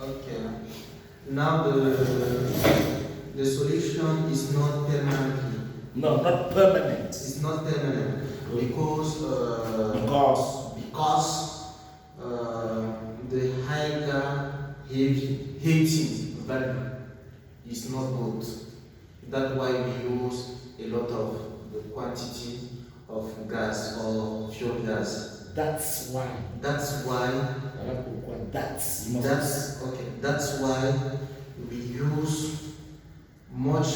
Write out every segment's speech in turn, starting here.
Okay. Now the solution is not permanently. No, not permanent. It's not permanent because the higher heating value is not good. That's why we use a lot of the quantity of gas or fuel gas. That's why. That's why. That's why we use much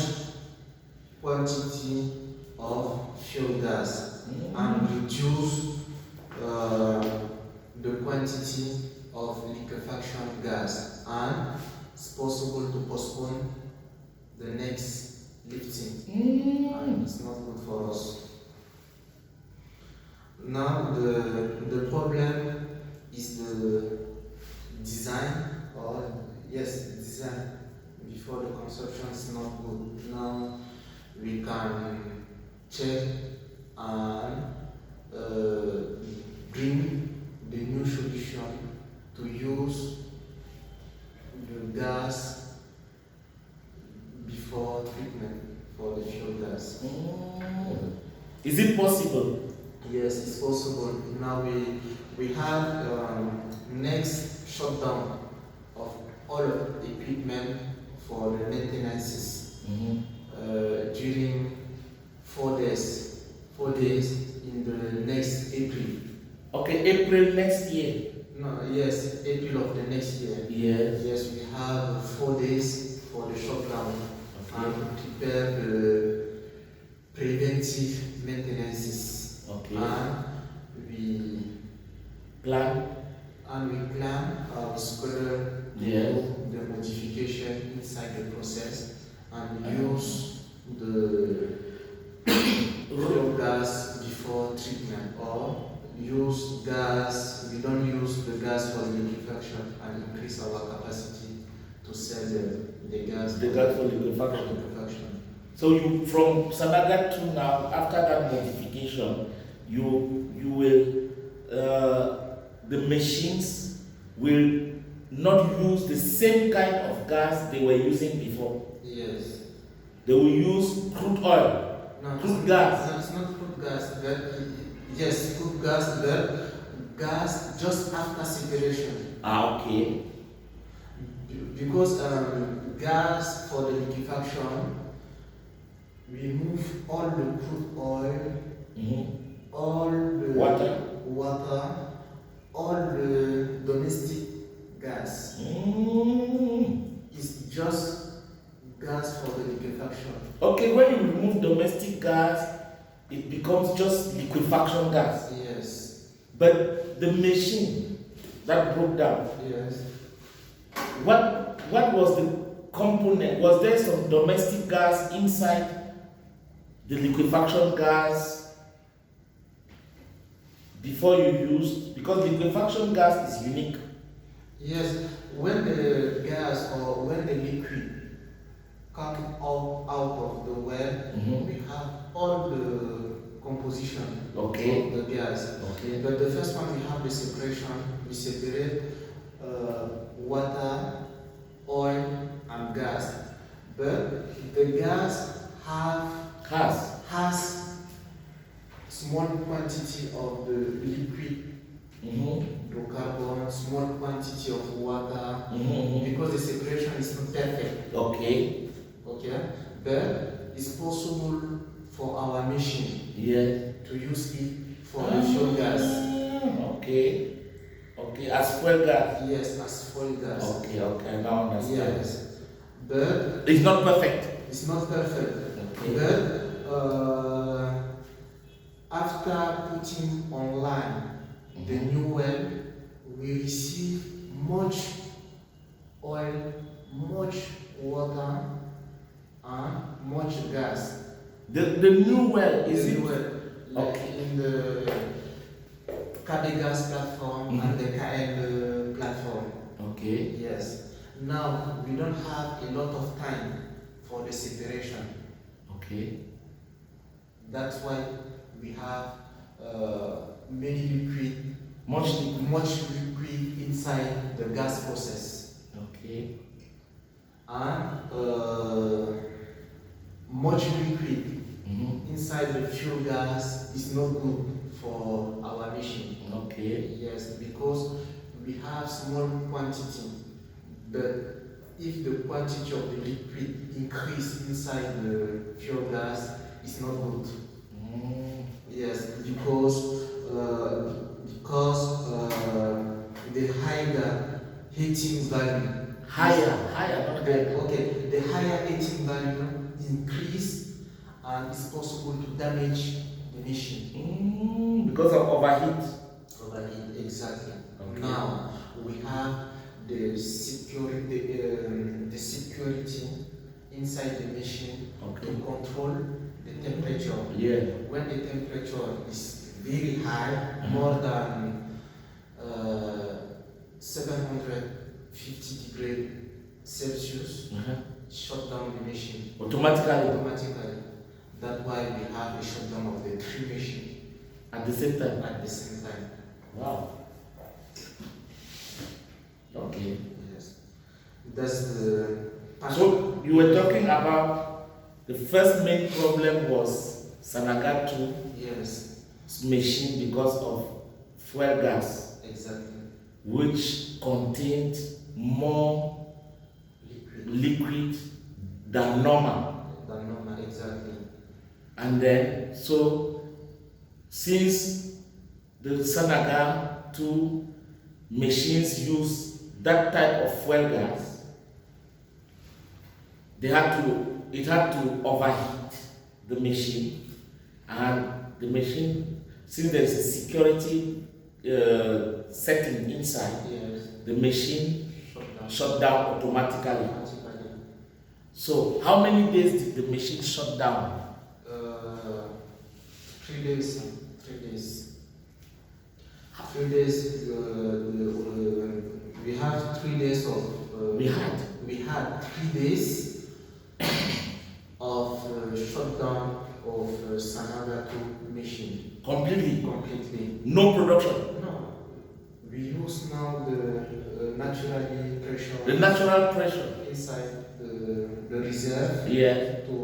quantity of fuel gas and reduce the quantity of liquefaction gas, and it's possible to postpone the next lifting, and it's not good for us. Now the problem is the design, design before the consumption is not good. Now we can check and bring the new solution to use the gas before treatment for the fuel gas. Is it possible? Yes, it's possible. Now we have next shutdown of all of the equipment for the maintenances during 4 days. 4 days in the next April. Okay, April next year. No, yes, April of the next year. Yes. Yes, we have 4 days for the shutdown and prepare the preventive maintenances. Okay. And we plan our schedule the modification inside the process, and use the fuel gas before treatment, or use gas. We don't use the gas for liquefaction and increase our capacity to sell the gas. The gas for liquefaction. So you, from Sanaga to now, after that modification, you will the machines will not use the same kind of gas they were using before. Yes. They will use crude oil. No, crude gas. No, it's not crude gas. But yes, crude gas, but gas just after separation. Okay. Because gas for the liquefaction, we move all the crude oil, all the water, all the domestic gas. It's just gas for the liquefaction. Okay, when you remove domestic gas, it becomes just liquefaction gas. Yes. But the machine that broke down, yes. What was the component? Was there some domestic gas inside the liquefaction gas before you used? Because liquefaction gas is unique. Yes, when the gas or when the liquid come out of the well, we have all the composition of the gas. Okay. But the first one, we have the separation. We separate water, oil, and gas. But the gas has small quantity of the liquid, the carbon, small quantity of water, because the separation is not perfect. Okay. But it's possible for our machine to use it for the fuel gas. Okay, as fuel gas. Yes, as fuel gas. Okay, now I understand. Yes, but it's not perfect. It's not perfect. Okay. But after putting online the new well, we receive much oil, much water, and much gas. The new well is the it? New well, like in the KB gas platform and the KL platform. Okay. Yes. Now we don't have a lot of time for the separation. Okay. That's why we have much liquid inside the gas process. Okay. And much liquid inside the fuel gas is not good for our machine. Okay. Yes, because we have small quantity, but if the quantity of the liquid increase inside the fuel gas, it's not good. Yes, because the higher heating value. Higher. The higher heating value increase, and it's possible to damage the machine. Because of overheat. Overheat, exactly. Okay. Now we have the security inside the machine to control the temperature. Yeah. When the temperature is very high, more than 750 degrees Celsius, shut down the machine automatically. That's why we have a shutdown of the three machines at the same time. Wow. Okay. Yes. That's the. So you were talking about the first main problem was Sanaga 2 machine because of fuel gas. Exactly. Which contained more liquid than normal. Exactly. And then, so since the Sanaga 2 machines use that type of fuel gas, it had to overheat the machine, and the machine, since there is a security setting inside, the machine shut down automatically. So how many days did the machine shut down? 3 days. 3 days. We have 3 days of. We had 3 days of shutdown of Sanaga 2 machine. Completely. No production. No. We use now the natural pressure. The natural pressure inside the reserve. Yeah. To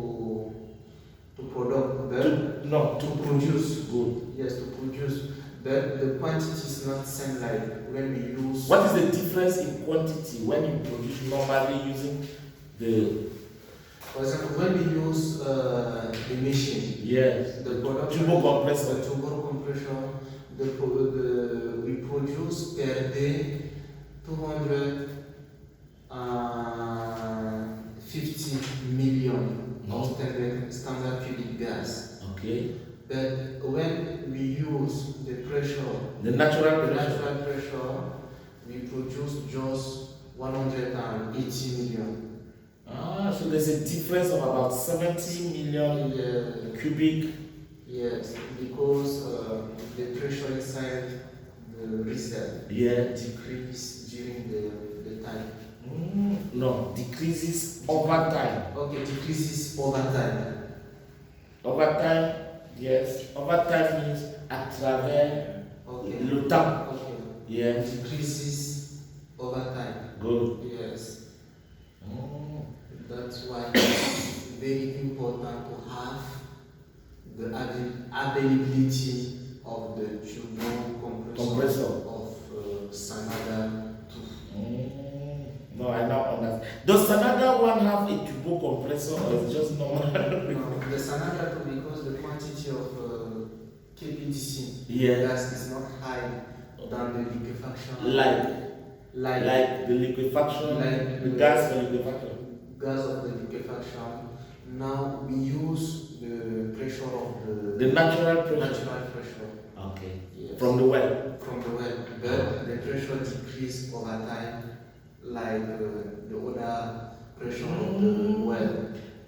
produce. Good. Yes, to produce. But the quantity is not same like when we use. What is the difference in quantity when you produce normally using the? For example, when we use the machine. Yes. The production. Turbo compressor. The turbo compressor. We produce per day 250 million of standard cubic gas. Okay. But when we use the pressure, the natural pressure, we produce just 180 million. So there's a difference of about 70 million cubic. Yes, because the pressure inside the reserve decreases during the time. No, decreases over time. Okay, decreases over time. Over time, yes. Over time means à travers le temps. Okay. Yes. Decreases over time. Good. Yes. That's why it's very important to have the availability of the turbo compressor of Sanaga 2. No, I now understand. Does Sanaga 1 have a turbo compressor or is it just normal? No, the Sanaga 2, because the quantity of KPDC gas is not high than the liquefaction. Like the liquefaction, the gas for liquefaction. Gas of the liquefaction. Now we use the pressure of the natural pressure. Okay. Yes. From the well. But the pressure decreases over time, like the other pressure of the well.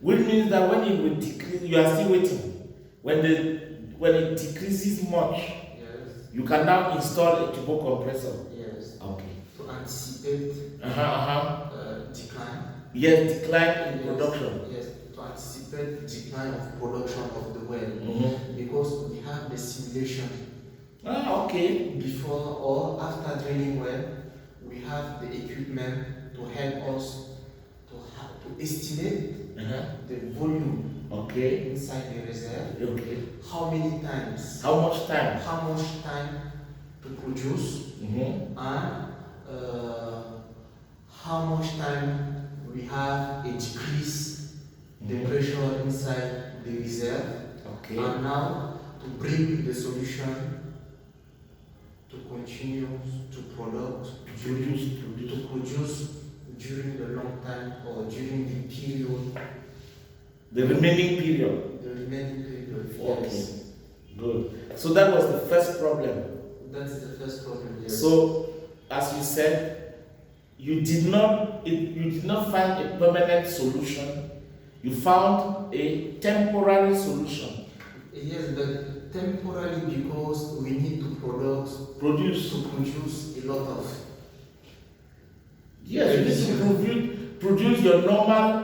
Which means that when it will decrease, you are still waiting. When it decreases much, you can now install a turbo compressor. Yes. Okay. To anticipate decline. Yes, decline in production. Yes, to anticipate decline of production of the well, because we have the simulation. Okay. Before or after drilling well, we have the equipment to help Okay. inside the reserve. Okay. How many times? How much time? How much time to produce? Mm-hmm. And how much time we have a decrease the pressure inside the reserve. Okay. And now to bring the solution to continue to produce during the long time or during the period. The remaining period. The remaining period. Okay. Yes. Good. So that was the first problem. That's the first problem. Yes. So, as you said, you did not find a permanent solution. You found a temporary solution. Yes, but temporarily because we need to produce a lot of. Yes, you need to produce your normal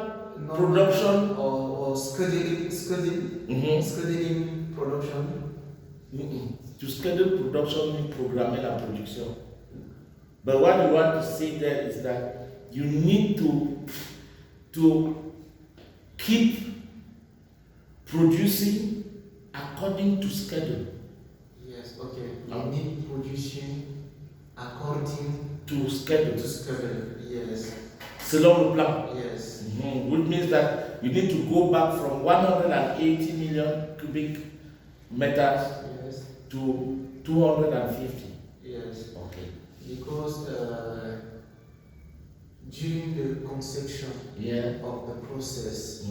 production or scheduling production. To schedule production means programming and production. But what you want to say there is that you need to keep producing according to schedule. Yes, okay. You need producing according to schedule. Yes. Selon le plan. Yes. Which means that you need to go back from 180 million cubic meters to 250. Yes. Okay. Because during the conception of the process,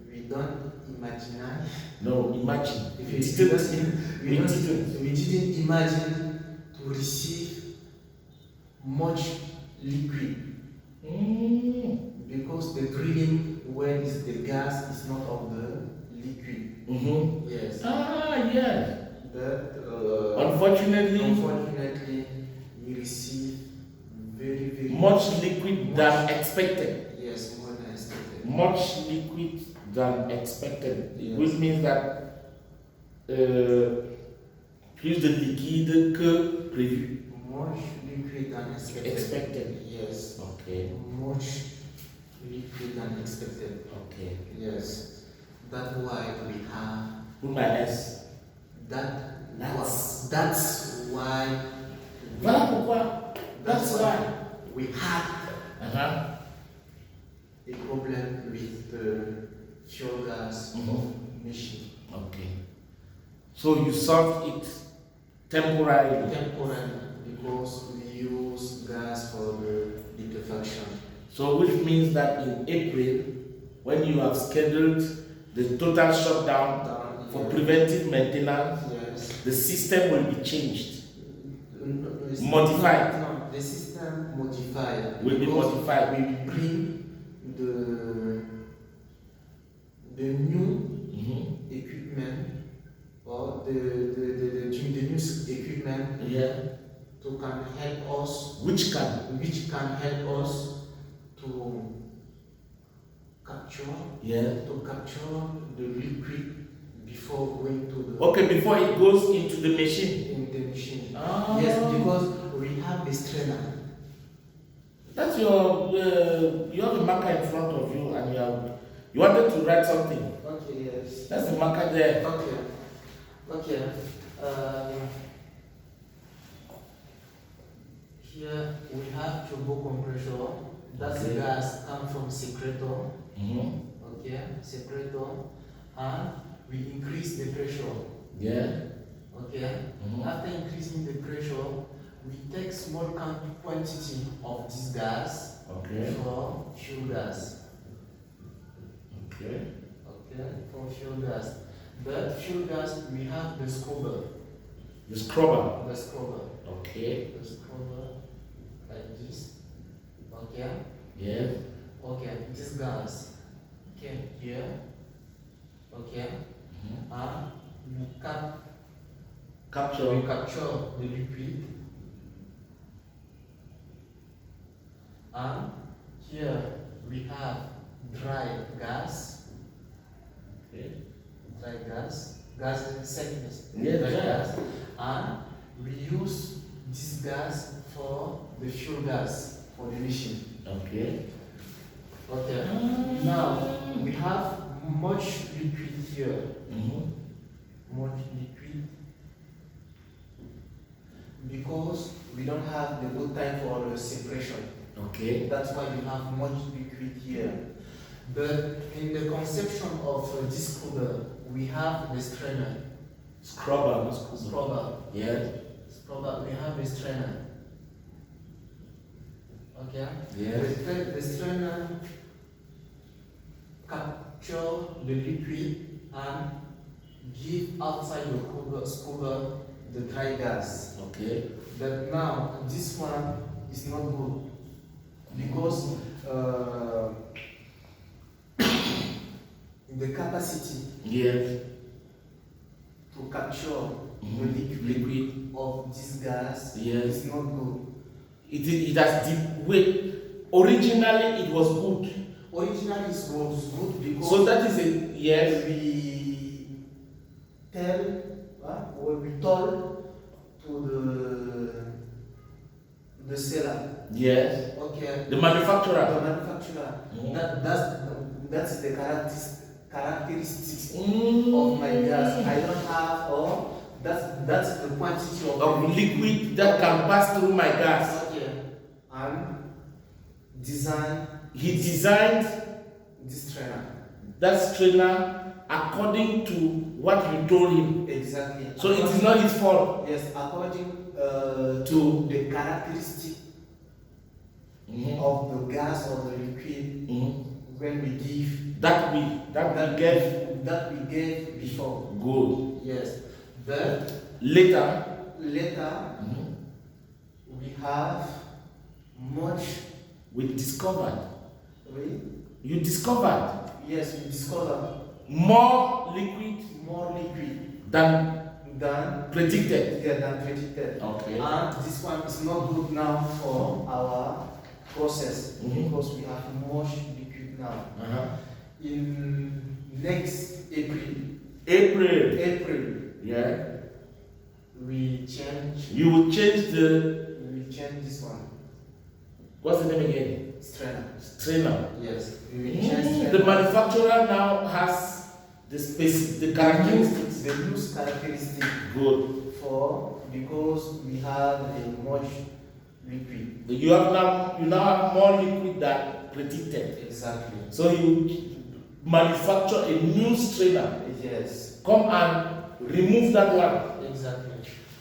we don't imagine. No, imagine. We didn't imagine to receive much liquid. Because the drilling where is the gas is not of the liquid. Yes. Yes. But unfortunately, we receive very much liquid than expected. Yes, more than expected. Much liquid than expected. Yes. Which means that plus de liquide que prévu. Much liquid than expected. Yes. Okay. Much liquid than expected. Okay. Yes. That's why we have. Put my S. That's why. Voilà pourquoi. That's why we had a problem with the fuel gas machine. Okay. So you solved it temporarily. Because we use gas for the liquefaction. So which means that in April, when you have scheduled the total shutdown for preventive maintenance, the system will be changed. Modified. No, the system modified. Will be modified. We bring the new equipment or the new equipment to can help us. Which can help us to capture the liquid before going to the. Okay, before it goes into the machine. In the machine. Yes, because we have the strainer. That's your. You have a marker in front of you, and you wanted to write something. Okay. Yes. That's the marker there. Okay. Here we have turbo compressor. That's the gas come from secretor. Okay, secretor, and we increase the pressure. Okay. After increasing the pressure, we take small quantity of this gas for fuel gas. Okay. For fuel gas. But fuel gas, we have the scrubber. The scrubber. Okay. The scrubber, like this. Okay. Yes. Okay. This gas came here. Okay. And we capture the liquid. And here we have dry gas. Dry gas. Gas is sadness. Dry gas. And we use this gas for the fuel gas for the machine. Okay. Now we have much liquid here. Mm-hmm. Much liquid. Because we don't have the good time for the separation. Okay. That's why we have much liquid here. But in the conception of this scrubber, we have the strainer. Scrubber, not scrubber. Scrubber. Yeah. Scrubber, we have the strainer. Okay? Yeah. The strainer capture the liquid and give outside the scrubber the dry gas. Okay. But now this one is not good because the capacity to capture the liquid of this gas is not good. It has deep weight. Originally it was good. Originally it was good because so that is a yes. We told to the seller. Yes. Okay. The manufacturer. The manufacturer. That's the characteristics of my gas. I don't have, or that's the quantity of liquid that can pass through my gas. Okay. And he designed this strainer. That strainer according to what you told him. Exactly. So it is not his fault. Yes, according to the characteristic of the gas or the liquid when we give that we gave before. Good. Yes. But later we have much. We discovered. Really? You discovered. Yes, we discovered more liquid than predicted. Yeah, than predicted. Okay. And this one is not good now for our process because we have much liquid now. In next April. Yeah. We change. You will change We change this one. What's the name again? Strainer. Yes. We will change strainer. The manufacturer now has the characteristics. The loose characteristic. Good. Because we have a much liquid. You now have more liquid than predicted. Exactly. So you manufacture a new strainer. Yes. Come and remove that one. Exactly.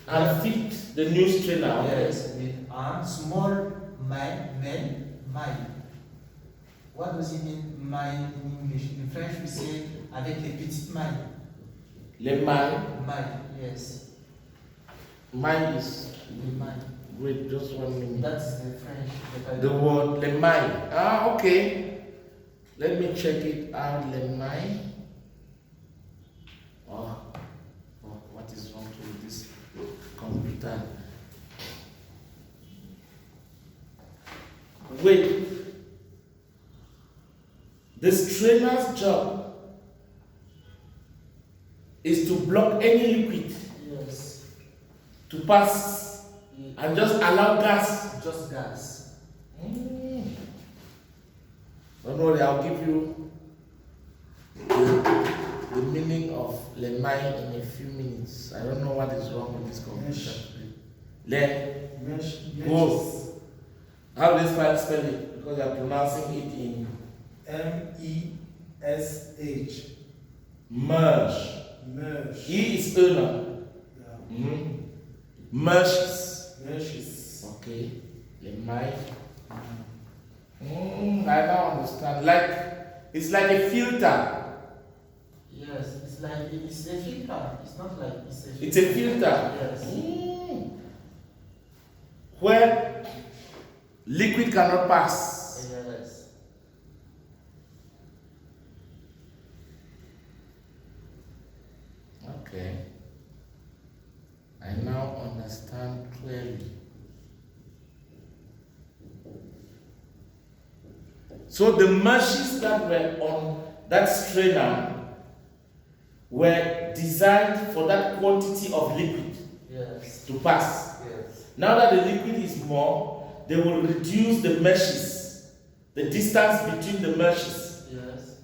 And fit the new strainer. Yes. With a small maille. What does it mean, maille in English? In French we say avec les petites mailles. Les mailles. Maille, yes. Maille is. Les mailles. Wait, just 1 minute. That's the French. The word les mailles. Ah, okay. Let me check it out. Les mailles. Oh, what is wrong with this computer? Wait. The strainer's job is to block any liquid to pass and just allow gas. Just gas. Don't worry, I'll give you the meaning of le maille in a few minutes. I don't know what is wrong with this computer. Go. How do you spell it? Because you are pronouncing it in MESH. Merge. E is owner. Meshes. Okay. Le maille. I don't understand. It's like a filter. Yes, it's a filter. It's not like it's a filter. It's a filter. Yes. Where liquid cannot pass. Yes. Okay. I now understand clearly. So the meshes that were on that strainer were designed for that quantity of liquid to pass. Yes. Now that the liquid is more, they will reduce the meshes, the distance between the meshes. Yes.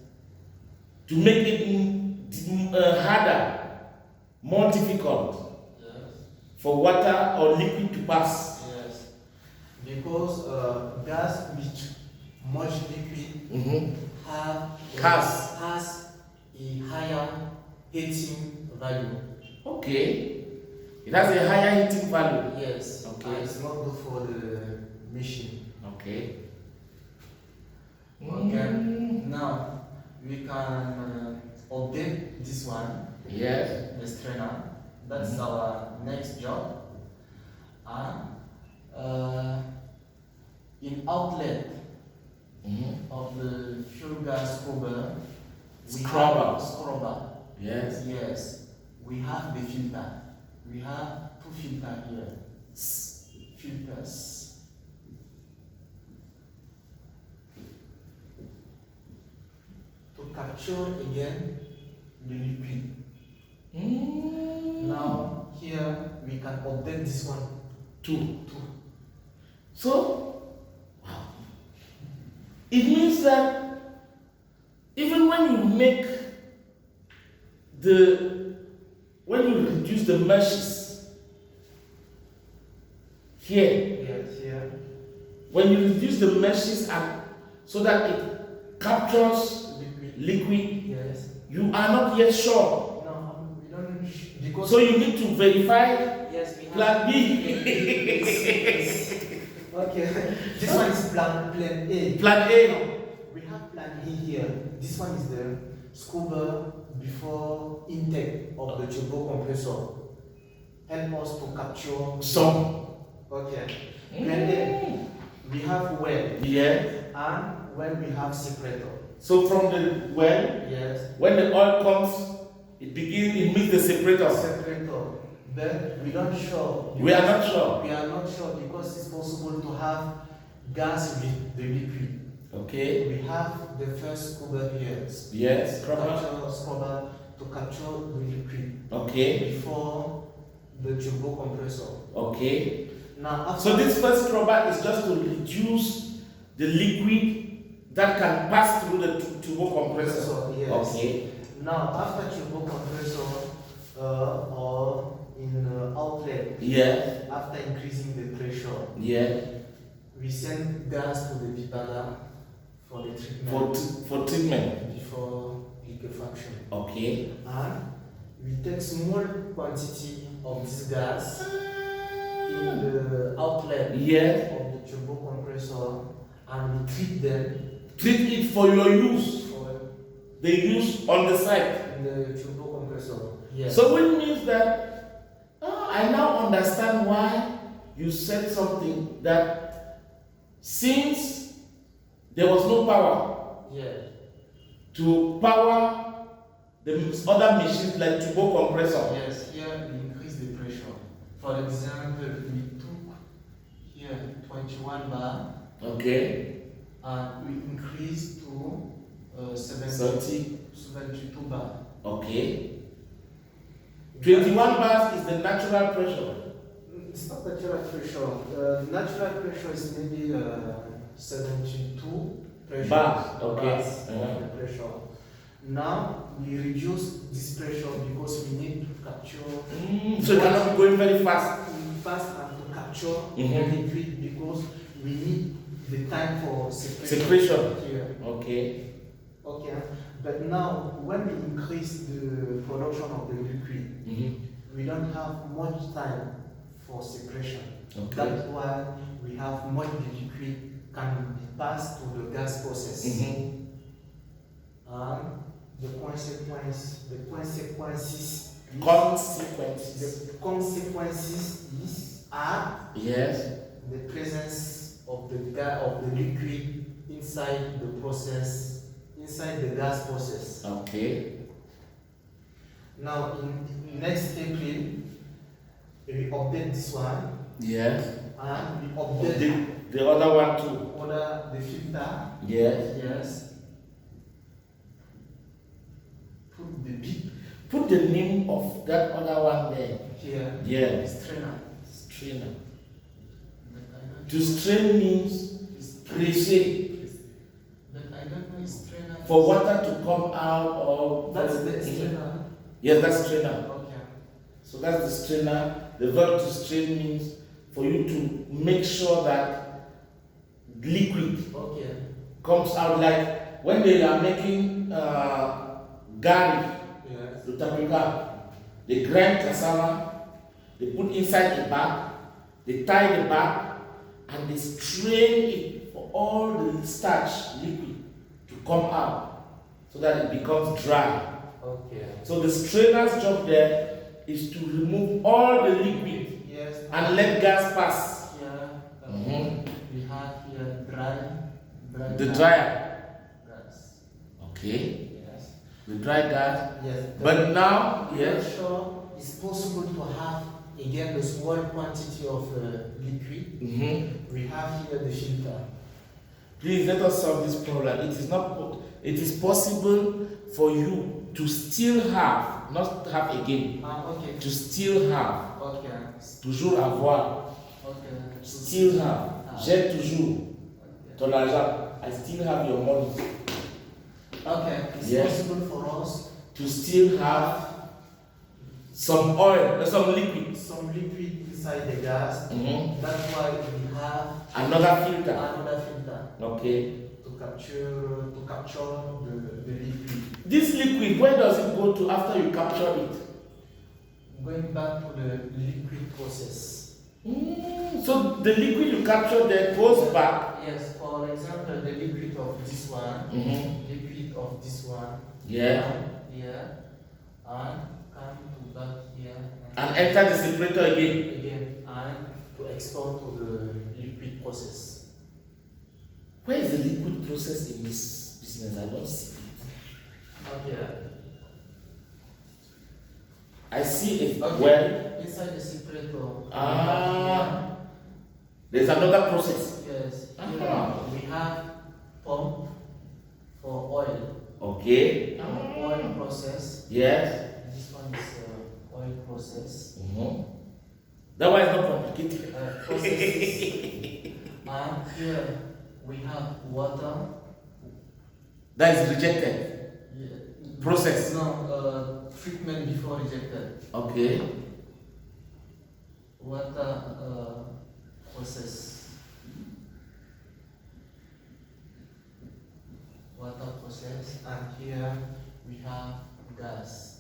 to make it harder, more difficult for water or liquid to pass. Yes. Because gas with much liquid has a higher heating value. Okay. It has a higher heating value. Yes. Okay. And it's not good for the machine. Okay. Okay. Now we can update this one. Yes. The strainer. That's our next job. And in outlet of the fuel gas scrubber, scrubber. Yes. Yes. We have the filter. We have two filters here. Filters. To capture again the liquid. Now here we can update this one. Two. So, wow. It means that even when you reduce the meshes here, Yes, here. when you reduce the meshes so that it captures liquid, Yes. you are not yet sure. No, we don't because So you need to verify yes, we have plan B. Yes. Okay. This one is plan A. Plan A. We have plan A here. This one is the scrubber before intake of the turbo compressor. Help us to capture Some. Okay. Plan A. We have well. Yeah. And when we have separator. So from the well, Yes. when the oil comes, it meets the separator. Separator. But we don't sure. We are not sure. We are not sure because it's possible to have gas with the liquid. Okay. We have the first scrubber here. Yes. Scrubber to capture the liquid. Okay. Before the turbo compressor. Okay. Now after So this first scrubber is just to reduce the liquid that can pass through the turbo compressor. Yes. Okay. Now after turbo compressor or in outlet. Yeah. After increasing the pressure. Yeah. We send gas to the deballer for the treatment. For treatment. Before liquefaction. Okay. And we take small quantity of this gas in the outlet of the turbo compressor and we treat them. Treat it for your use. For the use on the side. in the turbo compressor. Yes. So which means that I now understand why you said something that since there was no power to power the other machines like turbo compressor. Yes, here we increase the pressure. For example, we took here 21 bar. Okay. And we increase to 72 bar. Okay. 21 bars is the natural pressure. It's not natural pressure. Natural pressure is maybe 72 pressure. Bars. Okay. Bars of the pressure. Now we reduce this pressure because we need to capture. So it cannot be going very fast. Fast and to capture the liquid because we need the time for separation. Here. Okay. Okay. But now, when we increase the production of the liquid, we don't have much time for separation. Okay. That's why we have much liquid can be passed to the gas process. And the consequences are the presence of the liquid inside the process, inside the gas process. Okay. Now in next April, we update this one. Yes. And we update the other one too. The filter. Yes. Yes. Put the beep. Put the name of that other one there. Here. Yeah. Strainer. Strainer. To strain means pressé. But I don't know strainer for water to come out or That's the strainer. Yes, that's strainer. Okay. So that's the strainer. The verb to strain means for you to make sure that liquid Okay. comes out, like when they are making gari, Yes. the tapioca, they grind cassava, they put inside the bag, they tie the bag, and they strain it for all the starch liquid to come out so that it becomes dry. Okay. So the strainer's job there is to remove all the liquid Yes. and let gas pass. Here we have here dry. The dryer. Gas. Okay. Yes. The dry gas. Yes. But now, Yes. yes. Sure. It's possible to have again the small quantity of liquid. We have here the filter. Please let us solve this problem. It is possible for you to still have, not to have again, Okay. to still have, Okay. toujours avoir, Okay. still have. J'ai toujours Okay. ton argent. I still have your money. Okay. It's Yes. possible for us To still have some oil, some liquid. some liquid inside the gas. Mhm. That's why we have Another filter. another filter Okay. to capture the liquid. This liquid, where does it go to after you capture it? Going back to the liquid process. So the liquid you capture there goes back. Yes, for example, the liquid of this one, liquid of this one, Yeah. here, and come to back here, And enter the separator again. and to export to the liquid process. Where is the liquid process in this business? I don't see it. Okay. I see it. Okay. Where? Inside the separator. There's another process. Yes. Uh-huh. Here we have pump for oil. Okay. Oil process. Yes. This one is oil process. That one is not complicated. Processes. And here we have water. That is rejected. Yeah. Process. No, treatment before rejected. Okay. Water process. Water process. And here we have gas.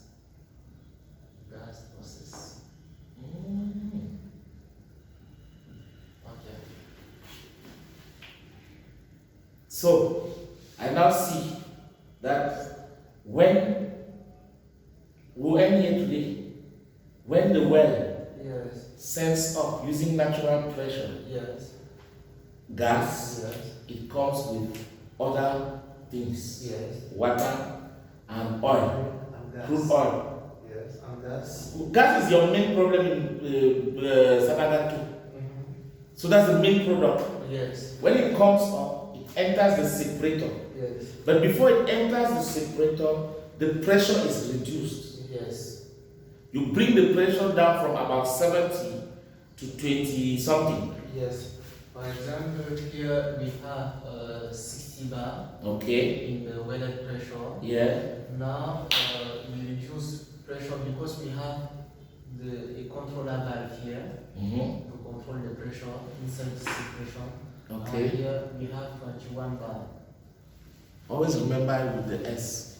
Gas process. Okay. So I now see that when we end here today, when the well Yes. sends up using natural pressure Yes. gas, Yes. it comes with other things, Yes. water and oil, And gas. crude oil. Yes. And gas. Gas is your main problem in Sabada too. So that's the main product. Yes. When it comes up, it enters the separator. Yes. But before it enters the separator, the pressure is reduced. Yes. You bring the pressure down from about 70 to 20 something. Yes. For example, here we have 60 bar Okay. in the welded pressure. Yeah. Now we reduce pressure because we have a controller valve here to control the pressure inside the pressure. Okay. And here we have 21 bar. Always remember it with the S.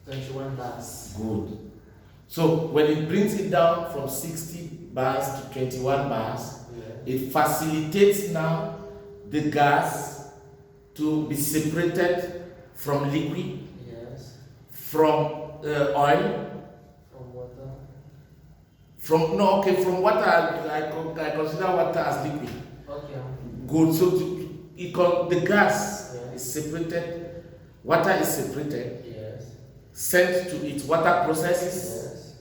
21 bars. Good. So when it brings it down from 60 bars to 21 bars, Yeah. it facilitates now the gas to be separated from liquid, Yes. from oil, From water. from water. I consider water as liquid. Okay. Good. So the gas Yeah. is separated. Water is separated, Yes. sent to its water processes. Yes.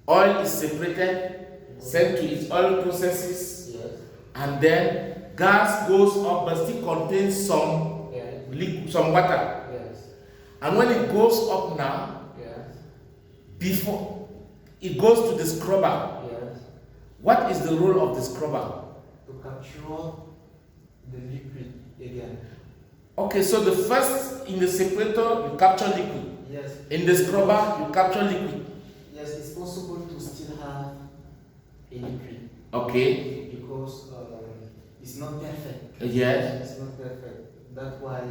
Oil is separated, sent to its oil processes, Yes. and then gas goes up but still contains some Yeah. some water. Yes. And when it goes up now, Yes. before it goes to the scrubber, Yes. what is the role of the scrubber? To capture the liquid again. Okay, so the first, in the separator, you capture liquid. Yes. In the scrubber, you capture liquid. Yes, it's possible to still have a liquid. Okay. Because it's not perfect. Yes. It's not perfect. That's why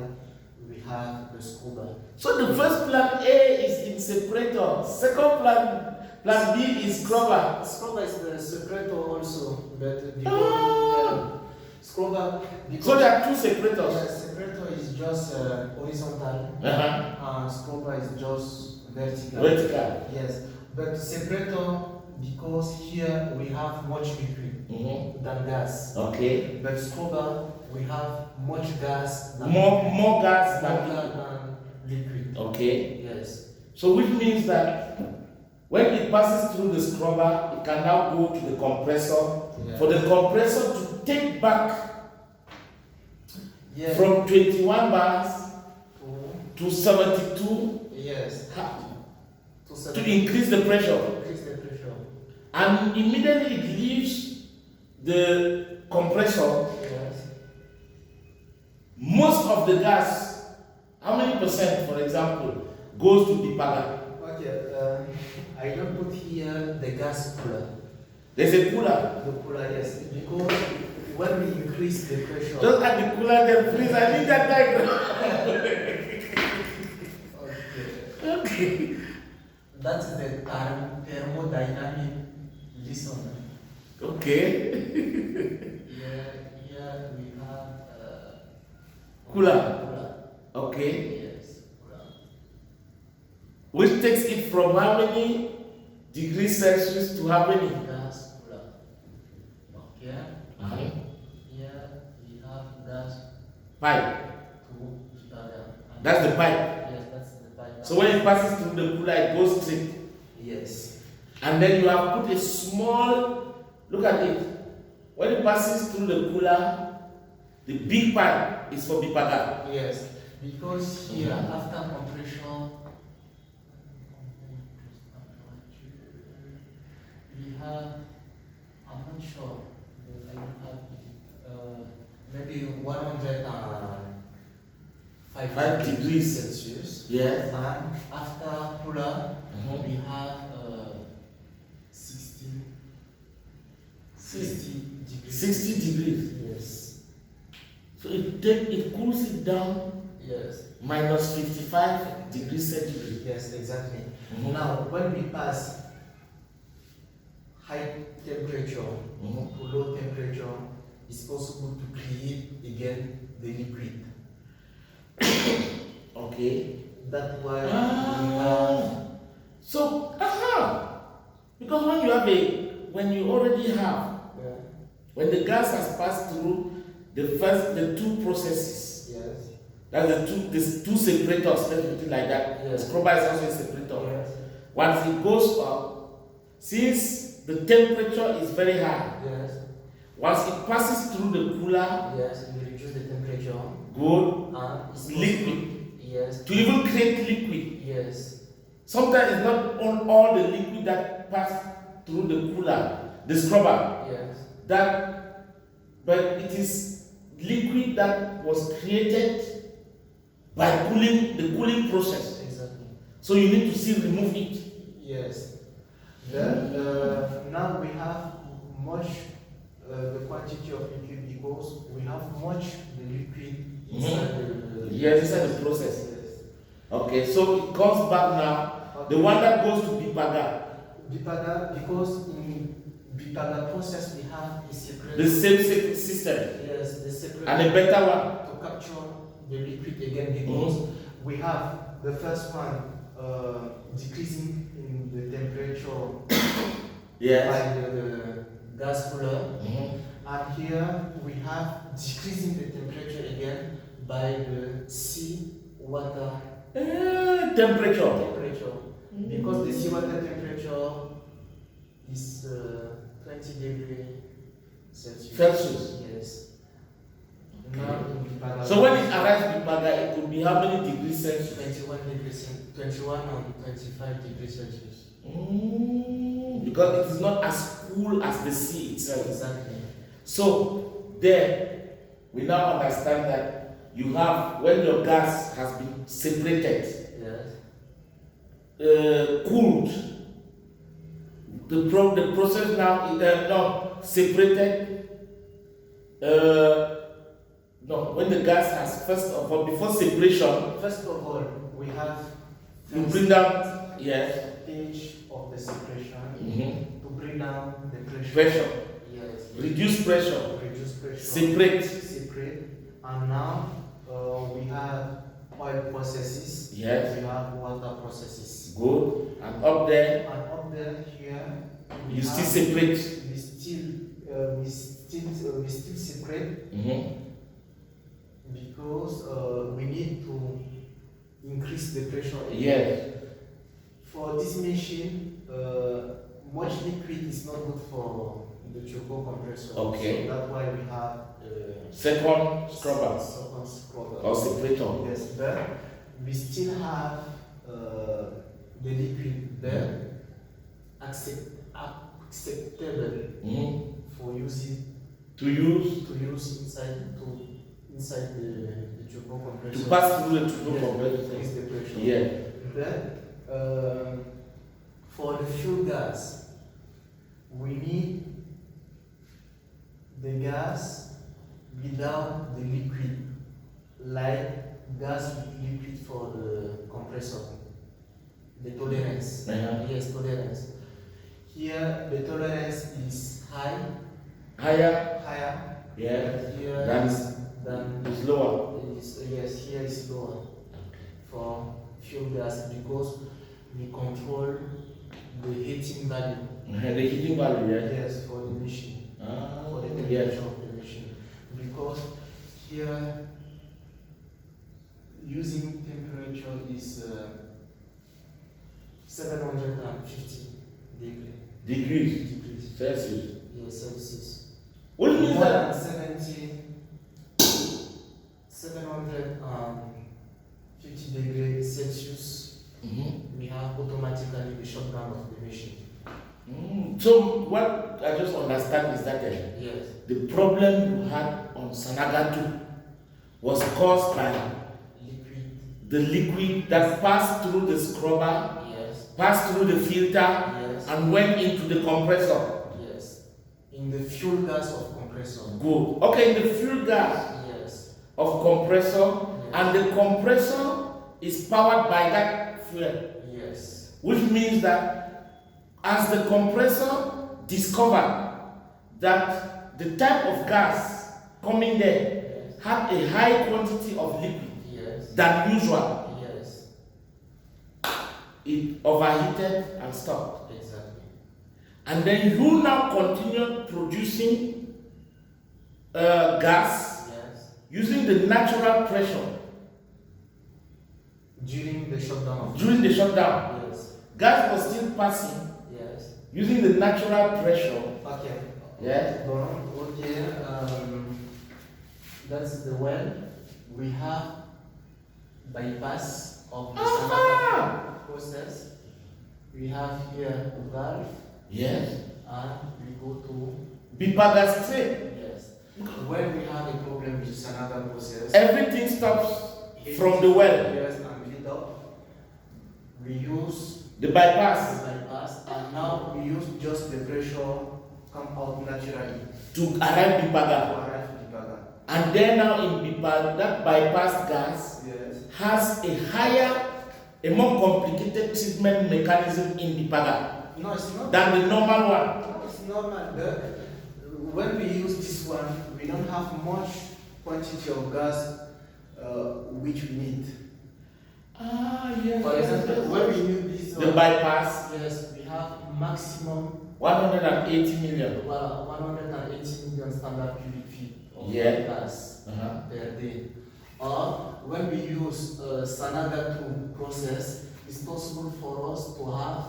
we have the scrubber. So the first plan A is in separator. Second plan B is scrubber. Scrubber is the separator also, but because scrubber. So there are two separators. Yes, separator is just horizontal. Scrubber is just vertical. Vertical. Yes, but separator because here we have much liquid than gas. Okay. But scrubber we have much gas than more gas than liquid. Okay. Yes. So which means that when it passes through the scrubber, it can now go to the compressor. Yeah. For the compressor to take back from 21 bars to 72. Yes. To increase the pressure. Increase the pressure. And immediately it leaves the compressor. Yes. Most of the gas, how many percent, for example, goes to the paga? Okay, I don't put here the gas cooler. There's a cooler. The cooler, yes, because when we increase the pressure. Just add the cooler there, please. I need that diagram. Okay. That's the thermodynamic lesson. Okay. Here we have cooler. Okay. Yes, cooler. Which takes it from how many degrees Celsius to how many? Gas cooler. Okay. Here we have gas pipe. to That's the pipe. Yes, that's the pipe. So when it passes through the cooler, it goes straight. Yes. And then you have put a small, look at it. When it passes through the cooler, the big pipe is for bipaga. Yes, because here after compression, we have, I'm not sure, but I don't have maybe 105 degrees Celsius. Yes. And after cooler, we have 60 degrees. 60 degrees. Yes. So it cools it down Yes. minus 55 degrees centigrade. Yes, exactly. Now, when we pass high temperature to low temperature, it's possible to create again the liquid. Okay. That's why we have. So, because when you already have, when the gas has passed through the two processes, Yes. that's the two separators, let's put it like that. Yes. Scrubber is also a separator. Yes. Once it goes up, since the temperature is very high, Yes. once it passes through the cooler, Yes, we reduce the temperature. good, It's liquid. Yes. To even create liquid. Yes. Sometimes it's not all the liquid that pass through the cooler, the scrubber. Yes. But it is liquid that was created by the cooling process. Exactly. So you need to still remove it. Yes. Then now we have much the quantity of liquid because we have much the liquid inside the Yes, inside the process. Yes. Okay, so it comes back now. Okay. The one that goes to bipaga. Bipaga, because in bipaga process we have a separate. The same system. Yes, the separate. And a better one. To capture the liquid again because we have the first one decreasing in the temperature Yes. by the gas cooler. And here we have decreasing the temperature again by the sea water temperature. Because the seawater temperature is 20 degrees Celsius. Yes. Now in Bipaga, So when it arrives in Bipaga, it could be how many degrees Celsius? 21 and 25 degrees Celsius. Because it is not as cool as the sea itself. Exactly. So there, we now understand that you have, when your gas has been separated, cooled, the process now is not separated. No, when the gas has, first of all, before separation, First of all, we have you bring down, yes, stage of the separation mm-hmm. to bring down the pressure. Pressure, Yes. reduce pressure, Reduce pressure. separate, And now we have oil processes. yes, We have water processes. good, and up there, And up there here, we you have- still separate. we still separate Mm-hmm. because we need to increase the pressure. Yes, For this machine, much liquid is not good for the turbo compressor. Okay. So that's why we have second scrubber second scrubber. or separator. Yes, but we still have the liquid there acceptable Mm-hmm. for using To use, inside the turbo compressor. to pass through the turbo Yes, compressor. increase the pressure. Yeah. But for the fuel gas, we need the gas without the liquid, like gas with liquid for the compressor. The tolerance. Uh-huh. Yes, tolerance. Here the tolerance is Higher, higher. yeah, Here than it's lower. yes, here is lower for fuel gas because we control the heating value. The heating value, yeah. Yes, for the machine, for the Yeah. temperature of the machine. Because here using temperature is 750 Degrees Celsius. Yes, Celsius. What do you mean More that? than 750 degrees Celsius, Mm-hmm. we have automatically the shutdown of the machine. So what I just understand is that Yes. the problem you had on Sanagatu was caused by Liquid. the liquid that passed through the scrubber, Yes. passed through the filter, Yes. and went into the compressor. Yes. In the fuel gas of compressor. Good. Okay, the fuel gas Yes. of compressor, Yes. and the compressor is powered by that fuel, Yes. which means that as the compressor discovered that the type of gas coming there Yes. had a high quantity of liquid Yes. than usual, Yes. it overheated and stopped. Exactly. And then you now continue producing gas Yes. using the natural pressure During the shutdown. during the shutdown. Yes. Gas was still passing Yes. using the natural pressure. Okay. Yeah. Okay. That's the well. We have bypass of the Sanagatu process. We have here a valve, Yes. and we go to Bipaga straight. yes. When we have a problem with Sanagatu process, Everything stops from the well. yes, and heat up. We use The bypass the bypass, and now we use just the pressure come out naturally to arrive to Bipaga. arrive at the baga. And then now in Bipaga, that bypass gas Yes. has a higher, a more complicated treatment mechanism in Bipaga No, it's not. than the normal one. No, it's normal. When we use this one, we don't have much quantity of gas which we need. Yes. For example, when we use this The bypass, yes, we have maximum 180 million. 180 million standard cubic feet of Yeah. gas Uh-huh. per day. Or when we use Sanagatu process, it's possible for us to have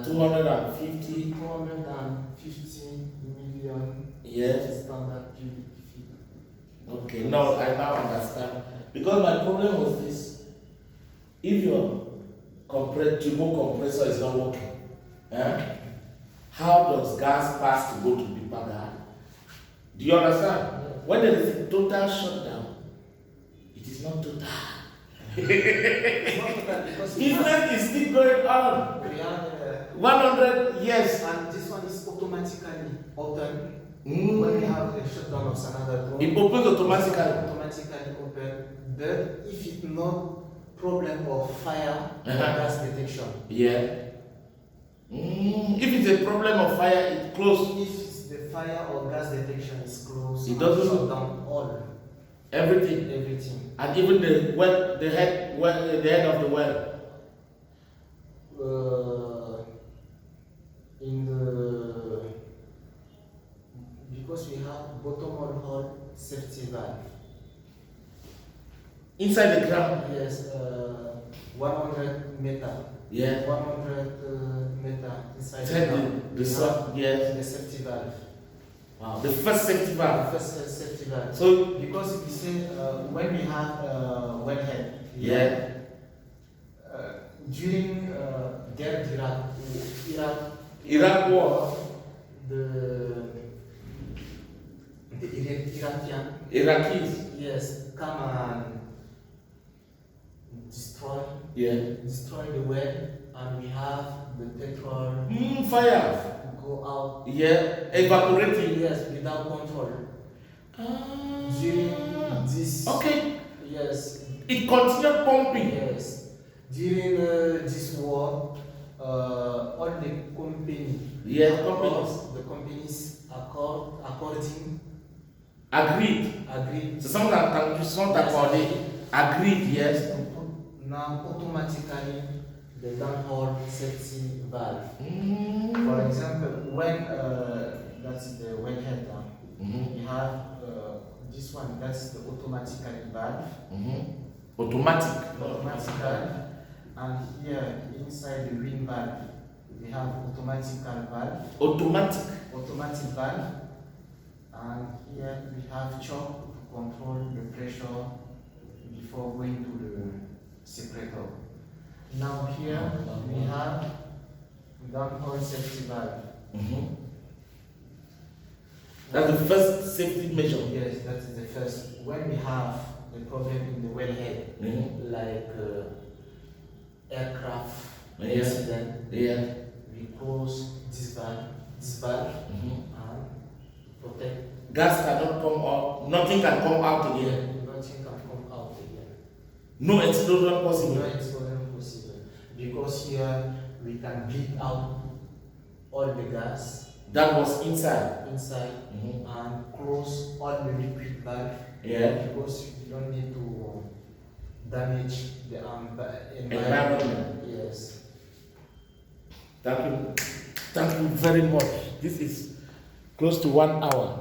250. 250 million Yes. standard cubic feet. Okay, now I now understand. Because my problem was this. If your turbo compressor is not working, how does gas pass to go to Bipaga? Do you understand? When there is a total shutdown It is not total. It's not total because we have, Business is still going on. we have 100 years. and this one is automatically open. Mm. When we have a shutdown of another door, It opens automatically. automatically open. But if it's not problem of fire or gas detection, Yeah. If it's a problem of fire, it closes. if the fire or gas detection is closed, It doesn't- shut down all Everything. everything. And even the well, the head of the well. In the because we have bottom hole safety valve. Inside the ground. Yes, 100 meter. Yeah. 100 meter inside Inside ground. the We soft, have yes. the safety valve. Wow. The first safety valve. First safety valve. So, Because we say when we have wellhead, yeah. during guerre Iraq war. the Iraqian, Iraqis. yes, come and destroy the well, and we have the petrol Fire. go out, Yeah. Evaporating. yes, without control. During this, Okay. yes, It continued pumping. yes, during this war, all the company, Yes, companies. the companies according Agreed. to So some according. Agreed. Yes. now automatically the downhole safety valve. Mm. For example, when that's the wellhead down, Mhm. we have this one, that's the automatically valve, Automatic. automatic, and here inside the ring valve we have automatic valve, Automatic. valve, and here we have choke to control the pressure before going to the separator. Now here we have downhole safety valve. That's the first safety measure. Yes, that is the first. When we have the problem in the wellhead, like aircraft accident, we close this valve, and protect. Gas cannot come out. Nothing can come out again. Nothing can come out again. No explosion possible. No explosion possible. Because here we can bleed out all the gas That was inside. and close all the liquid valve. Yeah. Because you don't need to damage the Environment. Yes. Thank you very much. This is close to 1 hour.